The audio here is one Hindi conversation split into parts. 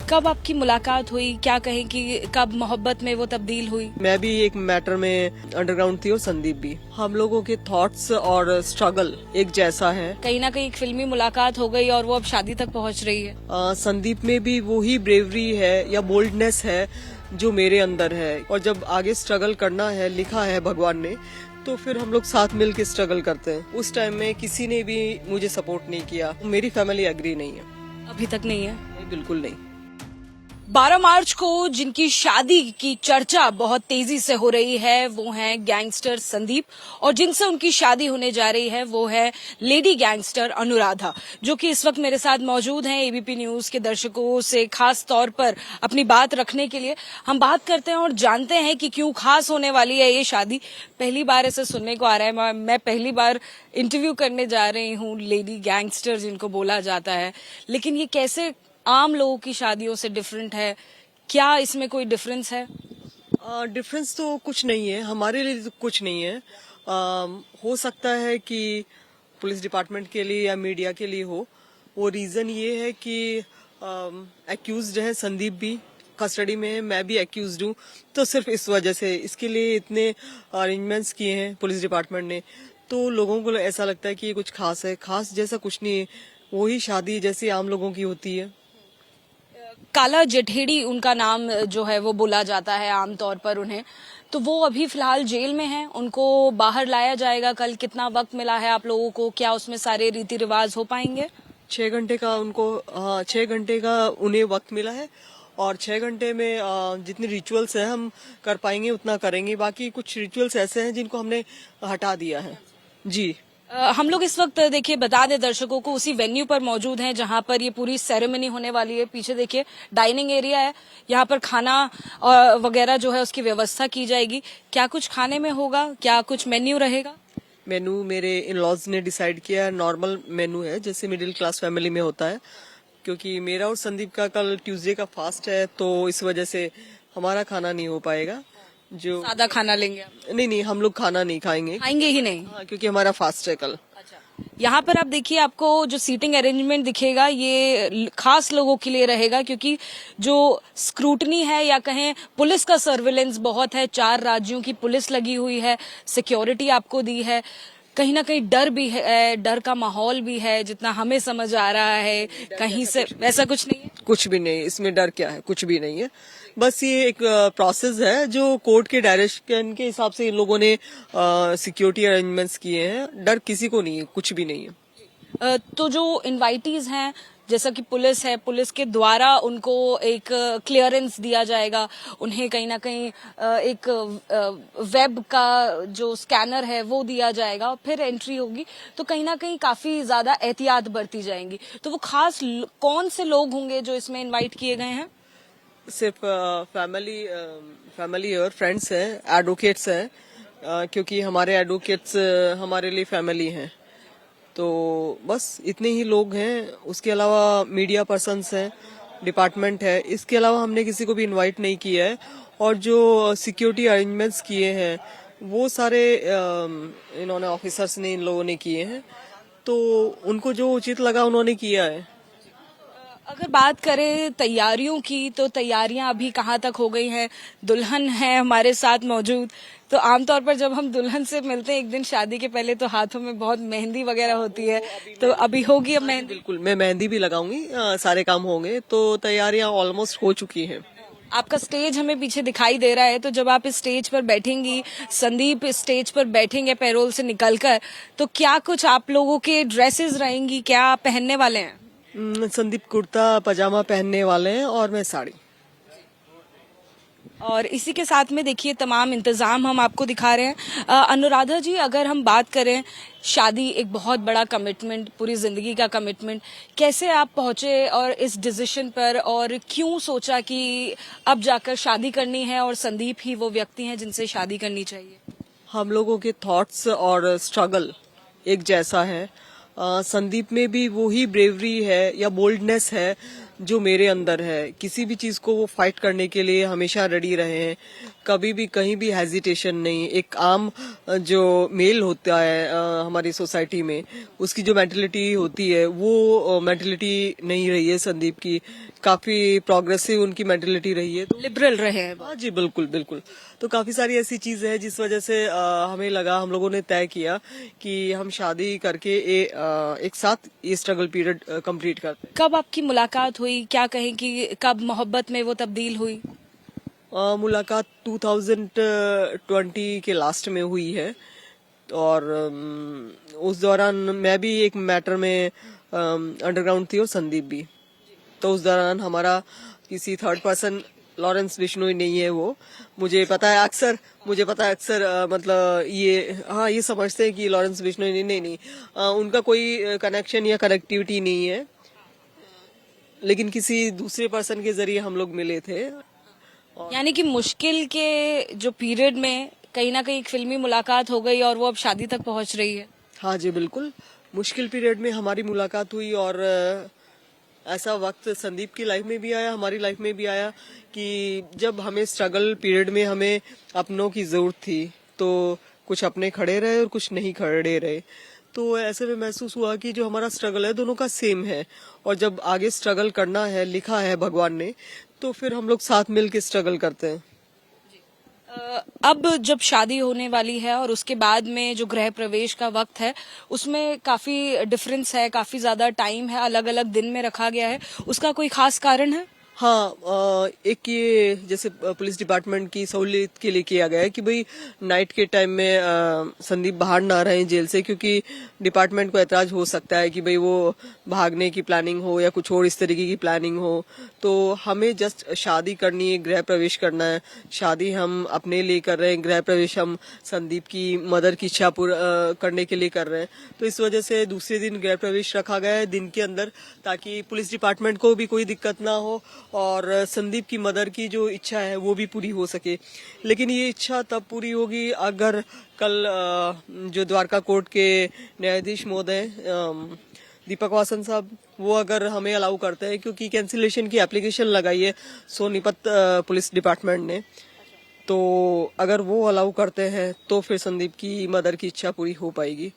कब आपकी मुलाकात हुई, क्या कहें कि कब मोहब्बत में वो तब्दील हुई? मैं भी एक मैटर में अंडरग्राउंड थी और संदीप भी। हम लोगों के थॉट्स और स्ट्रगल एक जैसा है। कहीं ना कहीं एक फिल्मी मुलाकात हो गई और वो अब शादी तक पहुंच रही है। संदीप में भी वही ब्रेवरी है या बोल्डनेस है जो मेरे अंदर है, और जब आगे स्ट्रगल करना है, लिखा है भगवान ने, तो फिर हम लोग साथ मिल के स्ट्रगल करते हैं। उस टाइम में किसी ने भी मुझे सपोर्ट नहीं किया। मेरी फैमिली एग्री नहीं है। अभी तक नहीं है? नहीं, बिल्कुल नहीं। 12 मार्च को जिनकी शादी की चर्चा बहुत तेजी से हो रही है वो हैं गैंगस्टर संदीप, और जिनसे उनकी शादी होने जा रही है वो है लेडी गैंगस्टर अनुराधा, जो कि इस वक्त मेरे साथ मौजूद हैं एबीपी न्यूज के दर्शकों से खास तौर पर अपनी बात रखने के लिए। हम बात करते हैं और जानते हैं कि क्यों खास होने वाली है ये शादी। पहली बार ऐसे सुनने को आ रहा है, मैं पहली बार इंटरव्यू करने जा रही हूँ लेडी गैंगस्टर जिनको बोला जाता है, लेकिन ये कैसे आम लोगों की शादियों से डिफरेंट है? क्या इसमें कोई डिफरेंस है? डिफरेंस तो कुछ नहीं है, हमारे लिए तो कुछ नहीं है। हो सकता है कि पुलिस डिपार्टमेंट के लिए या मीडिया के लिए हो। वो रीजन ये है कि एक्यूज्ड है, संदीप भी कस्टडी में है, मैं भी एक्यूज्ड हूँ, तो सिर्फ इस वजह से इसके लिए इतने अरेंजमेंट्स किए हैं पुलिस डिपार्टमेंट ने। तो लोगों को ऐसा लगता है कि ये कुछ खास है। खास जैसा कुछ नहीं है, वही शादी जैसी आम लोगों की होती है। काला जठेड़ी उनका नाम जो है वो बोला जाता है आमतौर पर उन्हें, तो वो अभी फिलहाल जेल में हैं। उनको बाहर लाया जाएगा कल। कितना वक्त मिला है आप लोगों को? क्या उसमें सारे रीति रिवाज हो पाएंगे? 6 घंटे का उनको 6 घंटे का उन्हें वक्त मिला है, और 6 घंटे में जितने रिचुअल्स हैं हम कर पाएंगे उतना करेंगे। बाकी कुछ रिचुअल्स ऐसे हैं जिनको हमने हटा दिया है। जी। हम लोग इस वक्त देखिए बता दें दर्शकों को, उसी वेन्यू पर मौजूद हैं जहां पर ये पूरी सेरेमनी होने वाली है। पीछे देखिए डाइनिंग एरिया है, यहाँ पर खाना वगैरह जो है उसकी व्यवस्था की जाएगी। क्या कुछ खाने में होगा? क्या कुछ मेन्यू रहेगा? मेनू मेरे इन लॉज ने डिसाइड किया है। नॉर्मल मेनू है जैसे मिडिल क्लास फैमिली में होता है, क्योंकि मेरा और संदीप का कल ट्यूसडे का फास्ट है, तो इस वजह से हमारा खाना नहीं हो पाएगा। जो सादा खाना लेंगे आप? नहीं, हम लोग खाना नहीं खाएंगे। खाएंगे ही नहीं? हाँ, क्योंकि हमारा फास्ट है कल। यहाँ पर आप देखिए, आपको जो सीटिंग अरेंजमेंट दिखेगा ये खास लोगों के लिए रहेगा, क्योंकि जो स्क्रूटनी है या कहें पुलिस का सर्विलेंस बहुत है। 4 राज्यों की पुलिस लगी हुई है, सिक्योरिटी आपको दी है। कहीं ना कहीं डर भी है, डर का माहौल भी है जितना हमें समझ आ रहा है। कहीं से वैसा कुछ नहीं है? कुछ भी नहीं, इसमें डर क्या है? कुछ भी नहीं है। बस ये एक प्रोसेस है जो कोर्ट के डायरेक्शन के हिसाब से इन लोगों ने सिक्योरिटी अरेंजमेंट्स किए हैं। डर किसी को नहीं है, कुछ भी नहीं है। तो जो इनवाइटीज हैं, जैसा कि पुलिस है, पुलिस के द्वारा उनको एक क्लियरेंस दिया जाएगा। उन्हें कहीं ना कहीं एक वेब का जो स्कैनर है वो दिया जाएगा, फिर एंट्री होगी। तो कहीं ना कहीं काफी ज्यादा एहतियात बरती जाएंगी। तो वो खास कौन से लोग होंगे जो इसमें इनवाइट किए गए हैं? सिर्फ फैमिली और फ्रेंड्स हैं, एडवोकेट्स हैं, क्योंकि हमारे एडवोकेट्स हमारे लिए फैमिली हैं। तो बस इतने ही लोग हैं। उसके अलावा मीडिया पर्सन्स हैं, डिपार्टमेंट है। इसके अलावा हमने किसी को भी इनवाइट नहीं किया है। और जो सिक्योरिटी अरेंजमेंट्स किए हैं वो सारे इन्होंने ऑफिसर्स ने, इन लोगों ने किए हैं। तो उनको जो उचित लगा उन्होंने किया है। अगर बात करें तैयारियों की, तो तैयारियां अभी कहाँ तक हो गई हैं? दुल्हन है हमारे साथ मौजूद, तो आमतौर पर जब हम दुल्हन से मिलते हैं एक दिन शादी के पहले तो हाथों में बहुत मेहंदी वगैरह होती है, तो अभी होगी अब मेहंदी? बिल्कुल, मैं मेहंदी भी लगाऊंगी। सारे काम होंगे, तो तैयारियां ऑलमोस्ट हो चुकी हैं। आपका स्टेज हमें पीछे दिखाई दे रहा है, तो जब आप इस स्टेज पर बैठेंगी, संदीप इस स्टेज पर बैठेंगे पैरोल से निकलकर, तो क्या कुछ आप लोगों के ड्रेसेस रहेंगी? क्या आप पहनने वाले हैं? संदीप कुर्ता पजामा पहनने वाले हैं और मैं साड़ी। और इसी के साथ में देखिए तमाम इंतजाम हम आपको दिखा रहे हैं। अनुराधा जी, अगर हम बात करें, शादी एक बहुत बड़ा कमिटमेंट, पूरी जिंदगी का कमिटमेंट, कैसे आप पहुंचे और इस डिसीजन पर, और क्यों सोचा कि अब जाकर शादी करनी है और संदीप ही वो व्यक्ति हैं जिनसे शादी करनी चाहिए? हम लोगों के थॉट्स और स्ट्रगल एक जैसा है। संदीप में भी वही ब्रेवरी है या बोल्डनेस है जो मेरे अंदर है। किसी भी चीज को वो फाइट करने के लिए हमेशा रेडी रहे हैं। कभी भी कहीं भी हेजिटेशन नहीं। एक आम जो मेल होता है हमारी सोसाइटी में, उसकी जो मेंटेलिटी होती है वो मेंटेलिटी नहीं रही है संदीप की। काफी प्रोग्रेसिव उनकी मेंटेलिटी रही है। तो लिबरल रहे हैं। हाँ जी, बिल्कुल बिल्कुल। तो काफी सारी ऐसी चीजें हैं जिस वजह से हमें लगा, हम लोगों ने तय किया कि हम शादी करके एक साथ ये स्ट्रगल पीरियड कंप्लीट करते हैं। कब आपकी मुलाकात हुई, क्या कहें कि कब मोहब्बत में वो तब्दील हुई? मुलाकात 2020 के लास्ट में हुई है और उस दौरान मैं भी एक मैटर में अंडरग्राउंड थी और संदीप भी। तो उस दौरान हमारा किसी थर्ड पर्सन लॉरेंस बिश्नोई नहीं है। वो मुझे पता है अक्सर मतलब ये समझते हैं कि लॉरेंस बिश्नोई नहीं, उनका कोई कनेक्शन या कनेक्टिविटी नहीं है, लेकिन किसी दूसरे पर्सन के जरिए हम लोग मिले थे। यानी कि मुश्किल के जो पीरियड में कहीं ना कहीं एक फिल्मी मुलाकात हो गई और वो अब शादी तक पहुंच रही है। हाँ जी, बिल्कुल। मुश्किल पीरियड में हमारी मुलाकात हुई और ऐसा वक्त संदीप की लाइफ में भी आया, हमारी लाइफ में भी आया कि जब हमें स्ट्रगल पीरियड में हमें अपनों की जरूरत थी, तो कुछ अपने खड़े रहे और कुछ नहीं खड़े रहे। तो ऐसे में महसूस हुआ कि जो हमारा स्ट्रगल है दोनों का सेम है, और जब आगे स्ट्रगल करना है, लिखा है भगवान ने, तो फिर हम लोग साथ मिल के स्ट्रगल करते हैं। अब जब शादी होने वाली है और उसके बाद में जो गृह प्रवेश का वक्त है उसमें काफी डिफरेंस है, काफी ज्यादा टाइम है, अलग अलग दिन में रखा गया है, उसका कोई खास कारण है? हाँ, एक ये जैसे पुलिस डिपार्टमेंट की सहूलियत के लिए किया गया है कि भाई नाइट के टाइम में संदीप बाहर ना रहें जेल से, क्योंकि डिपार्टमेंट को ऐतराज हो सकता है कि भाई वो भागने की प्लानिंग हो या कुछ और इस तरीके की प्लानिंग हो। तो हमें जस्ट शादी करनी है, गृह प्रवेश करना है। शादी हम अपने लिए कर रहे हैं, गृह प्रवेश हम संदीप की मदर की इच्छा करने के लिए कर रहे हैं। तो इस वजह से दूसरे दिन गृह प्रवेश रखा गया है दिन के अंदर, ताकि पुलिस डिपार्टमेंट को भी कोई दिक्कत ना हो और संदीप की मदर की जो इच्छा है वो भी पूरी हो सके। लेकिन ये इच्छा तब पूरी होगी अगर कल जो द्वारका कोर्ट के न्यायाधीश महोदय दीपक वासन साहब, वो अगर हमें अलाउ करते हैं, क्योंकि कैंसिलेशन की एप्लीकेशन लगाई है सोनीपत पुलिस डिपार्टमेंट ने, तो अगर वो अलाउ करते हैं तो फिर संदीप की मदर की इच्छा पूरी हो पाएगी।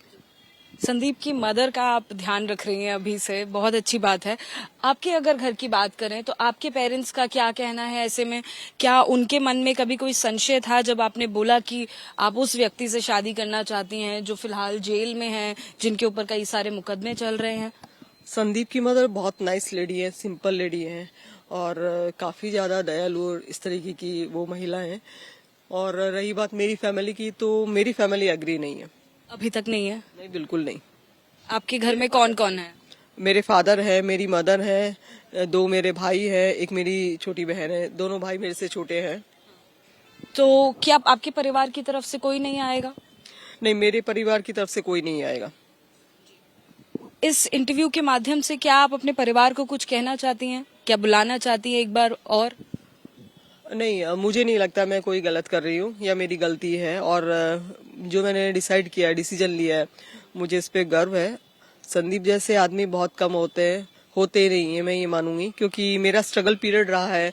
संदीप की मदर का आप ध्यान रख रही हैं अभी से, बहुत अच्छी बात है। आपके अगर घर की बात करें तो आपके पेरेंट्स का क्या कहना है ऐसे में? क्या उनके मन में कभी कोई संशय था जब आपने बोला कि आप उस व्यक्ति से शादी करना चाहती हैं जो फिलहाल जेल में हैं, जिनके ऊपर कई सारे मुकदमे चल रहे हैं? संदीप की मदर बहुत नाइस लेडी है, सिंपल लेडी है और काफी ज्यादा दयालु और इस तरीके की वो महिला है। और रही बात मेरी फैमिली की, तो मेरी फैमिली एग्री नहीं है। अभी तक नहीं है? नहीं, बिल्कुल नहीं। आपके घर में कौन कौन है? मेरे फादर है, मेरी मदर है, 2 मेरे भाई है, एक मेरी छोटी बहन है। दोनों भाई मेरे से छोटे हैं। तो क्या आपके परिवार की तरफ से कोई नहीं आएगा? नहीं, मेरे परिवार की तरफ से कोई नहीं आएगा। इस इंटरव्यू के माध्यम से क्या आप अपने परिवार को कुछ कहना चाहती हैं? क्या बुलाना चाहती हैं एक बार और? नहीं, मुझे नहीं लगता मैं कोई गलत कर रही हूँ या मेरी गलती है, और जो मैंने डिसाइड किया है, डिसीजन लिया है, मुझे इस पे गर्व है। संदीप जैसे आदमी बहुत कम होते नहीं है, मैं ये मानूंगी, क्योंकि मेरा स्ट्रगल पीरियड रहा है।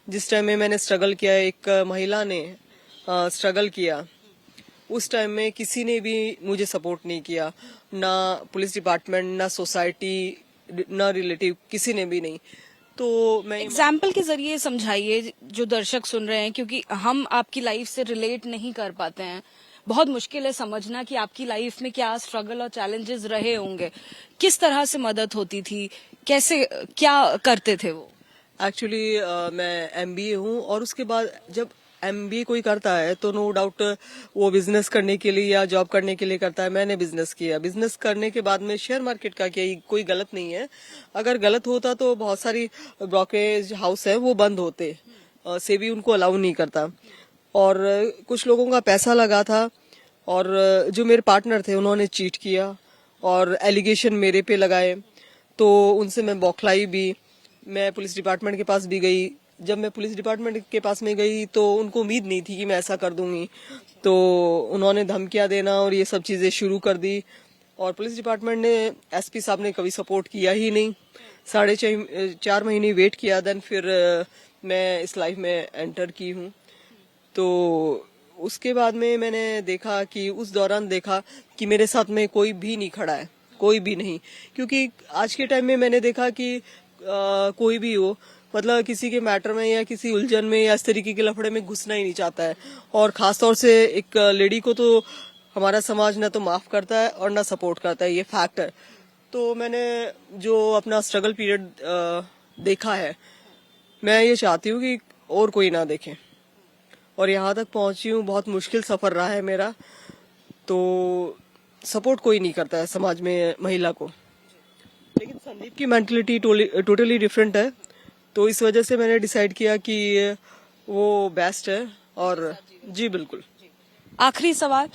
जिस टाइम में मैंने स्ट्रगल किया, एक महिला ने स्ट्रगल किया, उस टाइम में किसी ने भी मुझे सपोर्ट नहीं किया, ना पुलिस डिपार्टमेंट, ना सोसाइटी, ना रिलेटिव, किसी ने भी नहीं। तो मैं एग्जाम्पल के जरिए समझाइए जो दर्शक सुन रहे हैं, क्योंकि हम आपकी लाइफ से रिलेट नहीं कर पाते हैं। बहुत मुश्किल है समझना कि आपकी लाइफ में क्या स्ट्रगल और चैलेंजेस रहे होंगे, किस तरह से मदद होती थी, कैसे क्या करते थे वो? एक्चुअली मैं MBA हूँ, और उसके बाद जब MBA कोई करता है तो नो डाउट वो बिजनेस करने के लिए या जॉब करने के लिए करता है। मैंने बिजनेस किया, बिजनेस करने के बाद में शेयर मार्केट का किया, कोई गलत नहीं है। अगर गलत होता तो बहुत सारी ब्रोकरेज हाउस है वो बंद होते, सेबी उनको अलाउ नहीं करता। और कुछ लोगों का पैसा लगा था, और जो मेरे पार्टनर थे उन्होंने चीट किया और एलिगेशन मेरे पे लगाए, तो उनसे मैं बौखलाई भी। मैं पुलिस डिपार्टमेंट के पास भी गई। जब मैं पुलिस डिपार्टमेंट के पास में गई तो उनको उम्मीद नहीं थी कि मैं ऐसा कर दूंगी, तो उन्होंने धमकियां देना और ये सब चीजें शुरू कर दी। और पुलिस डिपार्टमेंट ने, SP साहब ने कभी सपोर्ट किया ही नहीं। 4.5 महीने वेट किया, देन फिर मैं इस लाइफ में एंटर की हूँ। तो उसके बाद में मैंने देखा कि उस दौरान देखा कि मेरे साथ में कोई भी नहीं खड़ा है, कोई भी नहीं। क्योंकि आज के टाइम में मैंने देखा कि कोई भी हो, मतलब किसी के मैटर में या किसी उलझन में या इस तरीके के लफड़े में घुसना ही नहीं चाहता है। और खासतौर से एक लेडी को तो हमारा समाज ना तो माफ करता है और ना सपोर्ट करता है, ये फैक्ट है। तो मैंने जो अपना स्ट्रगल पीरियड देखा है, मैं ये चाहती हूँ कि और कोई ना देखे। और यहाँ तक पहुंची हूँ, बहुत मुश्किल सफर रहा है मेरा। तो सपोर्ट कोई नहीं करता है समाज में महिला को, लेकिन संदीप की मेंटलिटी टोटली डिफरेंट है। तो इस वजह से मैंने डिसाइड किया कि वो बेस्ट है। और जी बिल्कुल। आखिरी सवाल,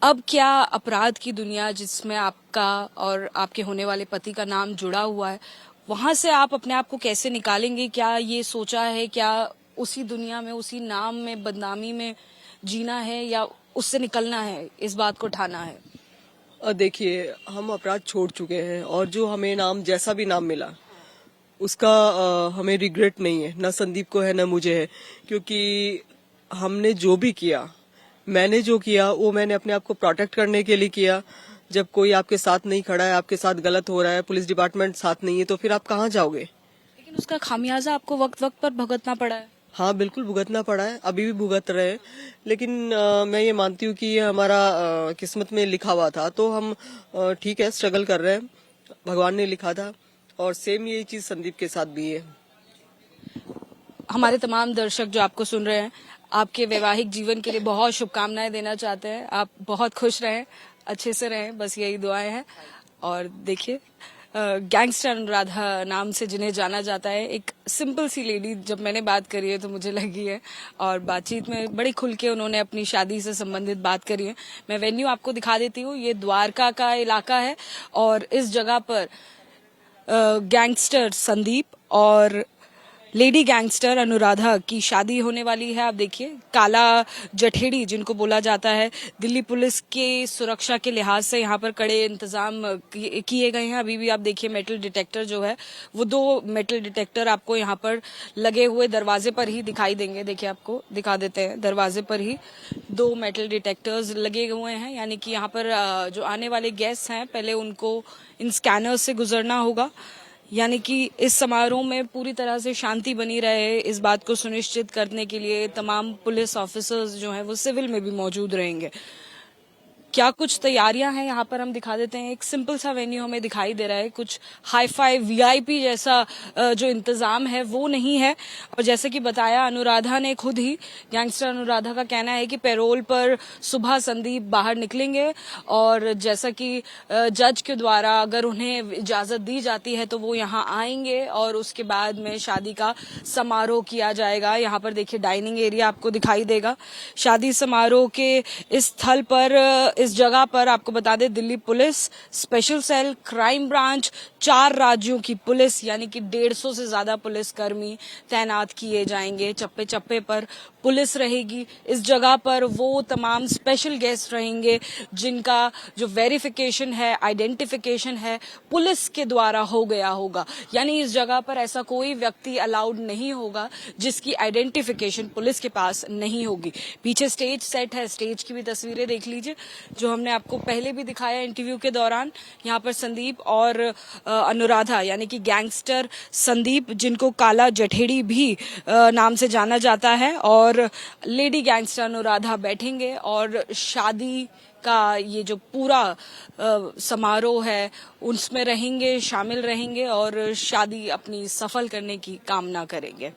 अब क्या अपराध की दुनिया जिसमें आपका और आपके होने वाले पति का नाम जुड़ा हुआ है, वहां से आप अपने आप को कैसे निकालेंगे? क्या ये सोचा है, क्या उसी दुनिया में, उसी नाम में, बदनामी में जीना है या उससे निकलना है, इस बात को ठाना है? देखिए, हम अपराध छोड़ चुके हैं और जो हमें नाम, जैसा भी नाम मिला, उसका हमें रिग्रेट नहीं है, ना संदीप को है ना मुझे है। क्योंकि हमने जो भी किया, मैंने जो किया, वो मैंने अपने आप को प्रोटेक्ट करने के लिए किया। जब कोई आपके साथ नहीं खड़ा है, आपके साथ गलत हो रहा है, पुलिस डिपार्टमेंट साथ नहीं है, तो फिर आप कहाँ जाओगे? लेकिन उसका खामियाजा आपको वक्त वक्त पर भुगतना पड़ा है। हाँ बिल्कुल, भुगतना पड़ा है, अभी भी भुगत रहे हैं। लेकिन मैं ये मानती हूँ कि ये हमारा किस्मत में लिखा हुआ था। तो हम ठीक है, स्ट्रगल कर रहे हैं, भगवान ने लिखा था। और सेम यही चीज संदीप के साथ भी है। हमारे तमाम दर्शक जो आपको सुन रहे हैं, आपके वैवाहिक जीवन के लिए बहुत शुभकामनाएं देना चाहते हैं। आप बहुत खुश रहें, अच्छे से रहें, बस यही दुआएं हैं। और देखिए, गैंगस्टर अनुराधा नाम से जिन्हें जाना जाता है, एक सिंपल सी लेडी, जब मैंने बात करी है तो मुझे लगी है, और बातचीत में बड़ी खुल के उन्होंने अपनी शादी से संबंधित बात करी है। मैं वेन्यू आपको दिखा देती हूँ। ये द्वारका का इलाका है और इस जगह पर गैंगस्टर संदीप और लेडी गैंगस्टर अनुराधा की शादी होने वाली है। आप देखिए, काला जठेड़ी जिनको बोला जाता है, दिल्ली पुलिस के सुरक्षा के लिहाज से यहाँ पर कड़े इंतजाम किए गए हैं। अभी भी आप देखिए, मेटल डिटेक्टर जो है, वो 2 मेटल डिटेक्टर आपको यहाँ पर लगे हुए दरवाजे पर ही दिखाई देंगे। देखिए, आपको दिखा देते हैं, दरवाजे पर ही 2 मेटल डिटेक्टर्स लगे हुए हैं। यानी कि यहाँ पर जो आने वाले गेस्ट हैं, पहले उनको इन स्कैनर से गुजरना होगा। यानी कि इस समारोह में पूरी तरह से शांति बनी रहे, इस बात को सुनिश्चित करने के लिए तमाम पुलिस ऑफिसर्स जो हैं वो सिविल में भी मौजूद रहेंगे। क्या कुछ तैयारियां हैं यहाँ पर हम दिखा देते हैं। एक सिंपल सा वेन्यू हमें दिखाई दे रहा है, कुछ हाई फाई वीआईपी जैसा जो इंतजाम है वो नहीं है। और जैसे कि बताया अनुराधा ने खुद ही, गैंगस्टर अनुराधा का कहना है कि पैरोल पर सुबह संदीप बाहर निकलेंगे और जैसा कि जज के द्वारा अगर उन्हें इजाजत दी जाती है तो वो यहाँ आएंगे और उसके बाद में शादी का समारोह किया जाएगा। यहाँ पर देखिए, डाइनिंग एरिया आपको दिखाई देगा। शादी समारोह के इस स्थल पर, इस जगह पर आपको बता दें, Delhi police special cell, crime branch, 4 राज्यों की पुलिस यानी कि 150 से ज्यादा पुलिस कर्मी तैनात किए जाएंगे। चप्पे चप्पे पर पुलिस रहेगी। इस जगह पर वो तमाम स्पेशल गेस्ट रहेंगे जिनका जो वेरिफिकेशन है, आइडेंटिफिकेशन है, पुलिस के द्वारा हो गया होगा। यानी इस जगह पर ऐसा कोई व्यक्ति अलाउड नहीं होगा जिसकी आइडेंटिफिकेशन पुलिस के पास नहीं होगी। पीछे स्टेज सेट है, स्टेज की भी तस्वीरें देख लीजिए जो हमने आपको पहले भी दिखाया इंटरव्यू के दौरान। यहाँ पर संदीप और अनुराधा यानी कि गैंगस्टर संदीप, जिनको काला जठेड़ी भी नाम से जाना जाता है, और लेडी गैंगस्टर अनुराधा बैठेंगे और शादी का ये जो पूरा समारोह है उसमें रहेंगे, शामिल रहेंगे और शादी अपनी सफल करने की कामना करेंगे।